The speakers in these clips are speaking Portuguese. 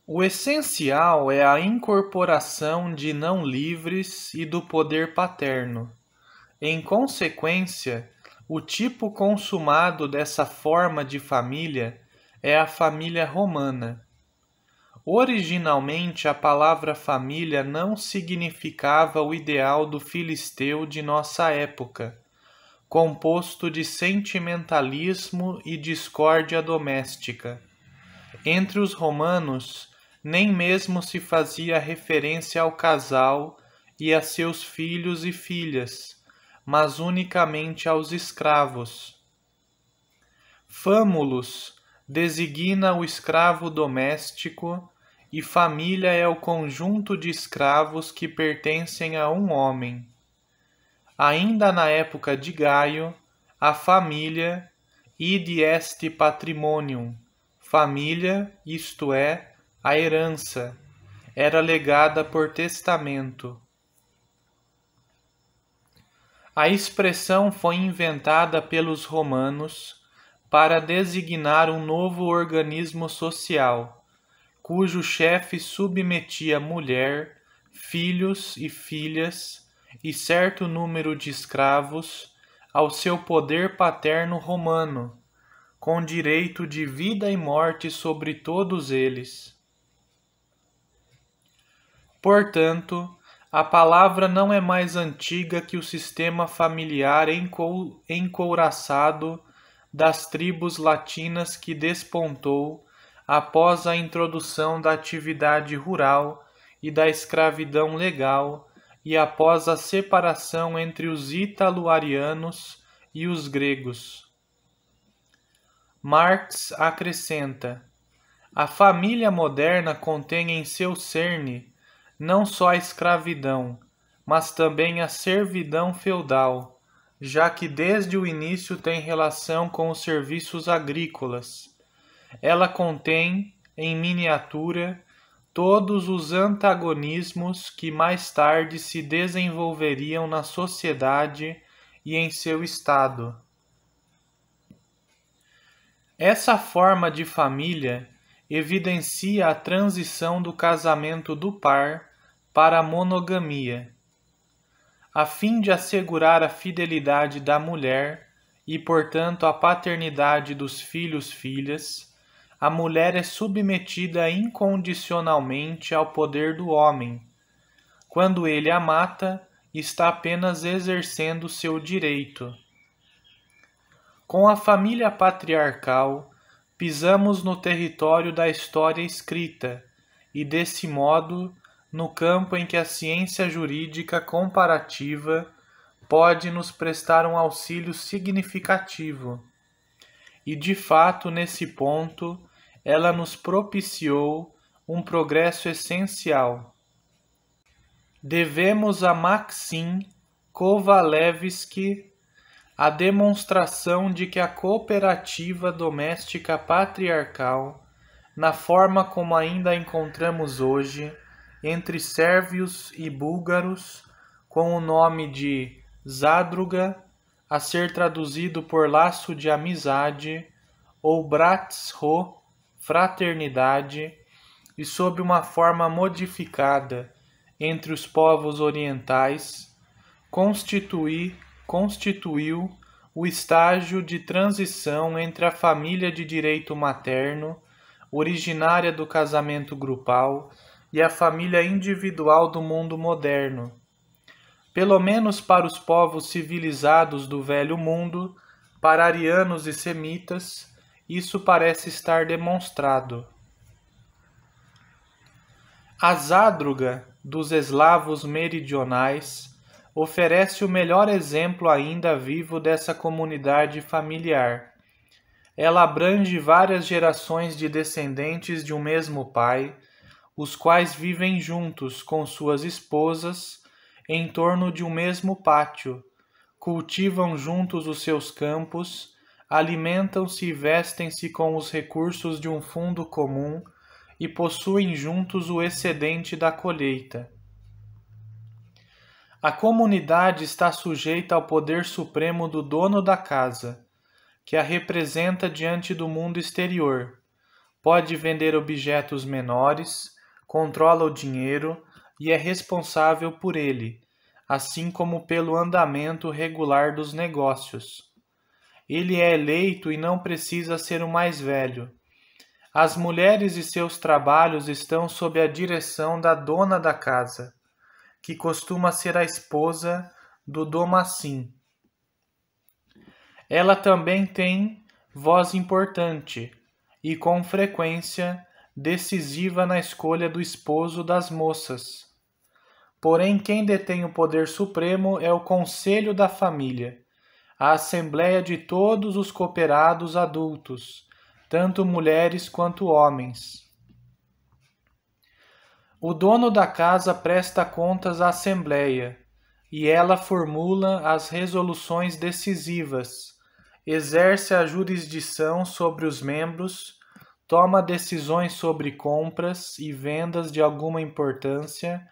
O essencial é a incorporação de não livres e do poder paterno. Em consequência, o tipo consumado dessa forma de família é a família romana. Originalmente, a palavra família não significava o ideal do filisteu de nossa época, composto de sentimentalismo e discórdia doméstica. Entre os romanos, nem mesmo se fazia referência ao casal e a seus filhos e filhas, mas unicamente aos escravos. Famulus designa o escravo doméstico e família é o conjunto de escravos que pertencem a um homem. Ainda na época de Gaio, a família, id est patrimonium, família, isto é, a herança, era legada por testamento. A expressão foi inventada pelos romanos para designar um novo organismo social, cujo chefe submetia mulher, filhos e filhas e certo número de escravos ao seu poder paterno romano, com direito de vida e morte sobre todos eles. Portanto, a palavra não é mais antiga que o sistema familiar encouraçado das tribos latinas que despontou após a introdução da atividade rural e da escravidão legal e após a separação entre os ítalo-arianos e os gregos. Marx acrescenta: a família moderna contém em seu cerne não só a escravidão, mas também a servidão feudal, já que desde o início tem relação com os serviços agrícolas. Ela contém, em miniatura, todos os antagonismos que mais tarde se desenvolveriam na sociedade e em seu estado. Essa forma de família evidencia a transição do casamento do par para a monogamia. A fim de assegurar a fidelidade da mulher e, portanto, a paternidade dos filhos-filhas, a mulher é submetida incondicionalmente ao poder do homem. Quando ele a mata, está apenas exercendo seu direito. Com a família patriarcal, pisamos no território da história escrita e, desse modo, no campo em que a ciência jurídica comparativa pode nos prestar um auxílio significativo. E, de fato, nesse ponto, ela nos propiciou um progresso essencial. Devemos a Maxim Kovalevsky a demonstração de que a cooperativa doméstica patriarcal, na forma como ainda a encontramos hoje, entre sérvios e búlgaros, com o nome de Zadruga, a ser traduzido por laço de amizade, ou Bratstvo, fraternidade, e sob uma forma modificada entre os povos orientais, constituiu o estágio de transição entre a família de direito materno, originária do casamento grupal, e a família individual do mundo moderno. Pelo menos para os povos civilizados do Velho Mundo, para arianos e semitas, isso parece estar demonstrado. A Zadruga dos eslavos meridionais oferece o melhor exemplo ainda vivo dessa comunidade familiar. Ela abrange várias gerações de descendentes de um mesmo pai, os quais vivem juntos com suas esposas em torno de um mesmo pátio, cultivam juntos os seus campos, alimentam-se e vestem-se com os recursos de um fundo comum e possuem juntos o excedente da colheita. A comunidade está sujeita ao poder supremo do dono da casa, que a representa diante do mundo exterior, pode vender objetos menores, controla o dinheiro e é responsável por ele, assim como pelo andamento regular dos negócios. Ele é eleito e não precisa ser o mais velho. As mulheres e seus trabalhos estão sob a direção da dona da casa, que costuma ser a esposa do domacim. Ela também tem voz importante e, com frequência, decisiva na escolha do esposo das moças. Porém, quem detém o poder supremo é o conselho da família, a assembleia de todos os cooperados adultos, tanto mulheres quanto homens. O dono da casa presta contas à assembleia, e ela formula as resoluções decisivas, exerce a jurisdição sobre os membros, toma decisões sobre compras e vendas de alguma importância,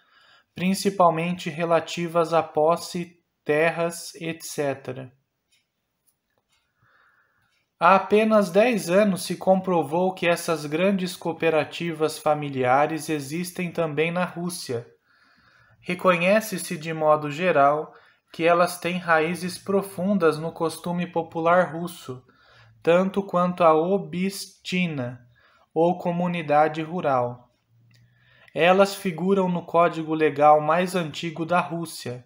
principalmente relativas à posse, terras, etc. Há apenas 10 anos se comprovou que essas grandes cooperativas familiares existem também na Rússia. Reconhece-se de modo geral que elas têm raízes profundas no costume popular russo, tanto quanto a obistina, ou comunidade rural. Elas figuram no código legal mais antigo da Rússia,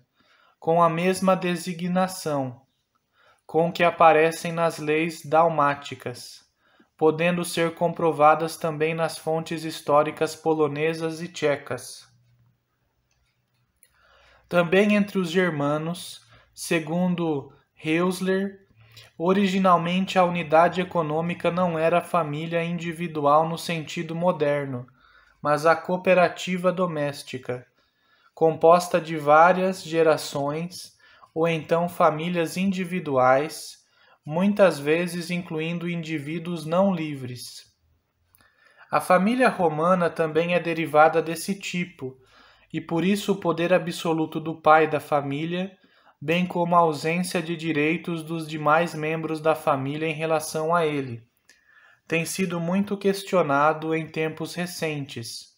com a mesma designação, com que aparecem nas leis dalmáticas, podendo ser comprovadas também nas fontes históricas polonesas e tchecas. Também entre os germanos, segundo Heusler, originalmente a unidade econômica não era a família individual no sentido moderno, mas a cooperativa doméstica, composta de várias gerações ou então famílias individuais, muitas vezes incluindo indivíduos não livres. A família romana também é derivada desse tipo, e por isso o poder absoluto do pai da família, bem como a ausência de direitos dos demais membros da família em relação a ele, tem sido muito questionado em tempos recentes.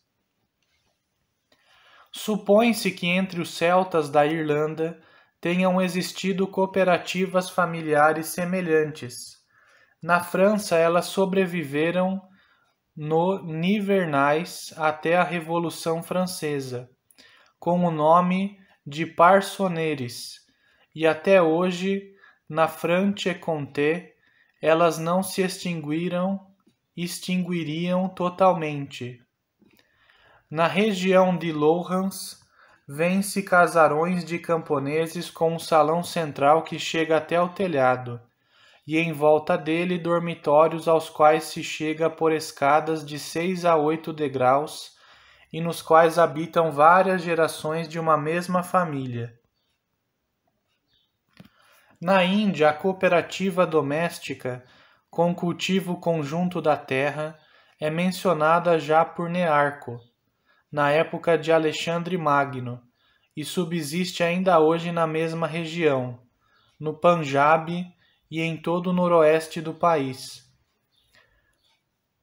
Supõe-se que entre os celtas da Irlanda tenham existido cooperativas familiares semelhantes. Na França, elas sobreviveram no Nivernais até a Revolução Francesa, com o nome de Parçonneries, e até hoje, na Franche-Comté, elas não se extinguiriam totalmente. Na região de Lowrance, vêem-se casarões de camponeses com um salão central que chega até o telhado, e em volta dele dormitórios aos quais se chega por escadas de 6 a 8 degraus, e nos quais habitam várias gerações de uma mesma família. Na Índia, a cooperativa doméstica, com cultivo conjunto da terra, é mencionada já por Nearco, na época de Alexandre Magno, e subsiste ainda hoje na mesma região, no Panjab e em todo o noroeste do país.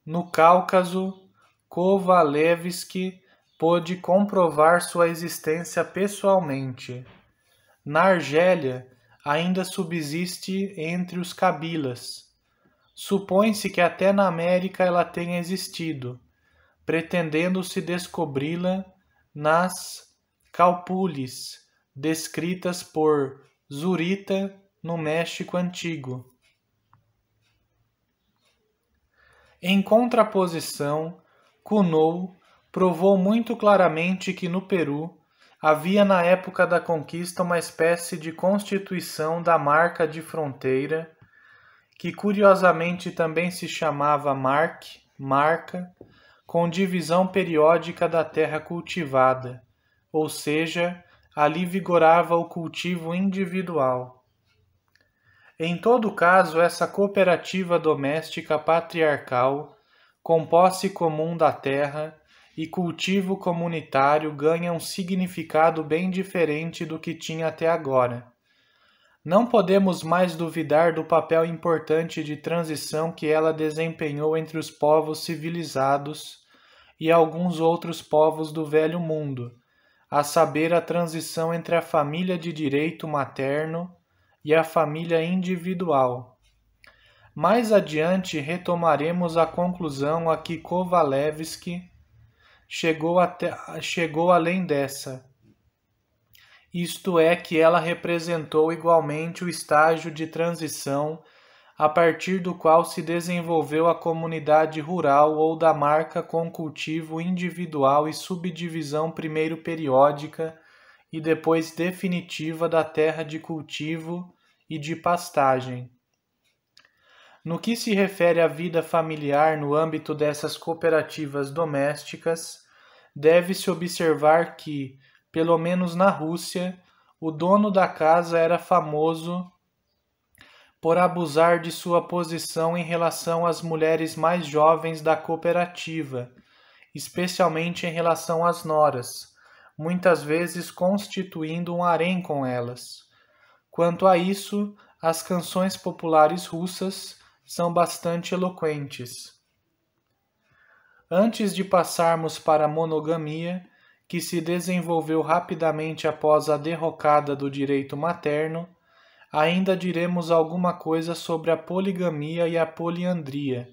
No Cáucaso, Kovalevsky pôde comprovar sua existência pessoalmente. Na Argélia, ainda subsiste entre os cabilas. Supõe-se que até na América ela tenha existido, pretendendo-se descobri-la nas Calpulis, descritas por Zurita no México Antigo. Em contraposição, Cunou provou muito claramente que no Peru havia na época da conquista uma espécie de constituição da marca de fronteira, que curiosamente também se chamava marca, com divisão periódica da terra cultivada, ou seja, ali vigorava o cultivo individual. Em todo caso, essa cooperativa doméstica patriarcal, com posse comum da terra e cultivo comunitário, ganha um significado bem diferente do que tinha até agora. Não podemos mais duvidar do papel importante de transição que ela desempenhou entre os povos civilizados e alguns outros povos do Velho Mundo, a saber, a transição entre a família de direito materno e a família individual. Mais adiante retomaremos a conclusão a que Kovalevsky chegou além dessa. Isto é, que ela representou igualmente o estágio de transição a partir do qual se desenvolveu a comunidade rural ou da marca com cultivo individual e subdivisão primeiro periódica e depois definitiva da terra de cultivo e de pastagem. No que se refere à vida familiar no âmbito dessas cooperativas domésticas, deve-se observar que, pelo menos na Rússia, o dono da casa era famoso por abusar de sua posição em relação às mulheres mais jovens da cooperativa, especialmente em relação às noras, muitas vezes constituindo um harém com elas. Quanto a isso, as canções populares russas são bastante eloquentes. Antes de passarmos para a monogamia, que se desenvolveu rapidamente após a derrocada do direito materno, ainda diremos alguma coisa sobre a poligamia e a poliandria.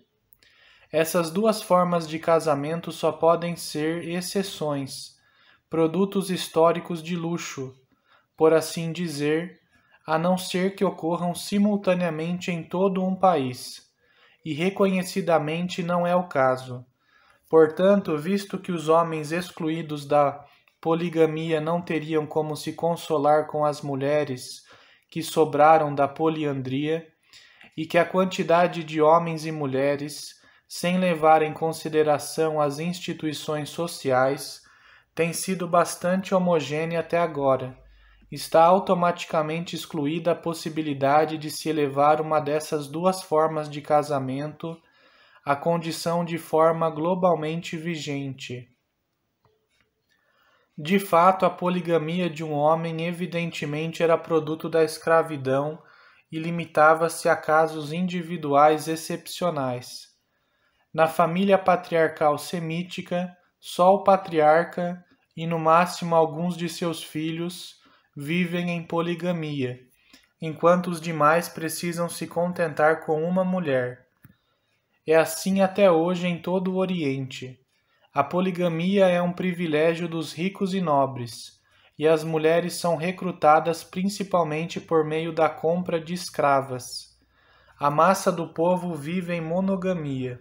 Essas duas formas de casamento só podem ser exceções, produtos históricos de luxo, por assim dizer, a não ser que ocorram simultaneamente em todo um país, e reconhecidamente não é o caso. Portanto, visto que os homens excluídos da poligamia não teriam como se consolar com as mulheres que sobraram da poliandria, e que a quantidade de homens e mulheres, sem levar em consideração as instituições sociais, tem sido bastante homogênea até agora, está automaticamente excluída a possibilidade de se elevar uma dessas duas formas de casamento à condição de forma globalmente vigente. De fato, a poligamia de um homem evidentemente era produto da escravidão e limitava-se a casos individuais excepcionais. Na família patriarcal semítica, só o patriarca e no máximo alguns de seus filhos vivem em poligamia, enquanto os demais precisam se contentar com uma mulher. É assim até hoje em todo o Oriente. A poligamia é um privilégio dos ricos e nobres, e as mulheres são recrutadas principalmente por meio da compra de escravas. A massa do povo vive em monogamia.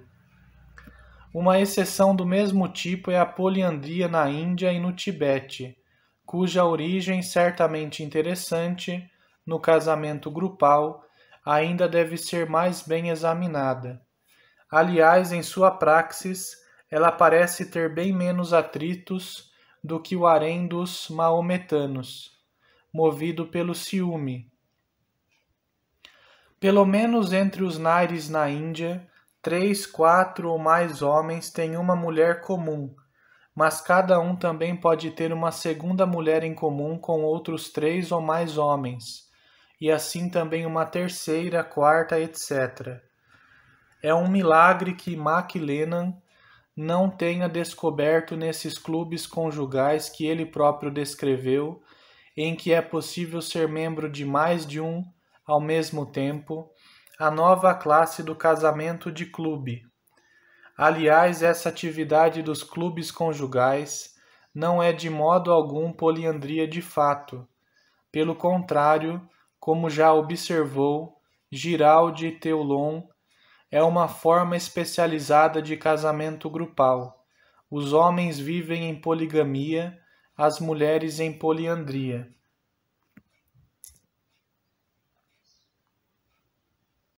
Uma exceção do mesmo tipo é a poliandria na Índia e no Tibete, cuja origem, certamente interessante, no casamento grupal, ainda deve ser mais bem examinada. Aliás, em sua praxis, ela parece ter bem menos atritos do que o harém dos maometanos, movido pelo ciúme. Pelo menos entre os naires na Índia, 3, 4 ou mais homens têm uma mulher comum, mas cada um também pode ter uma segunda mulher em comum com outros 3 ou mais homens, e assim também uma terceira, quarta, etc. É um milagre que MacLennan não tenha descoberto nesses clubes conjugais que ele próprio descreveu, em que é possível ser membro de mais de um ao mesmo tempo, a nova classe do casamento de clube. Aliás, essa atividade dos clubes conjugais não é de modo algum poliandria de fato. Pelo contrário, como já observou Giraldi Teulon, é uma forma especializada de casamento grupal. Os homens vivem em poligamia, as mulheres em poliandria.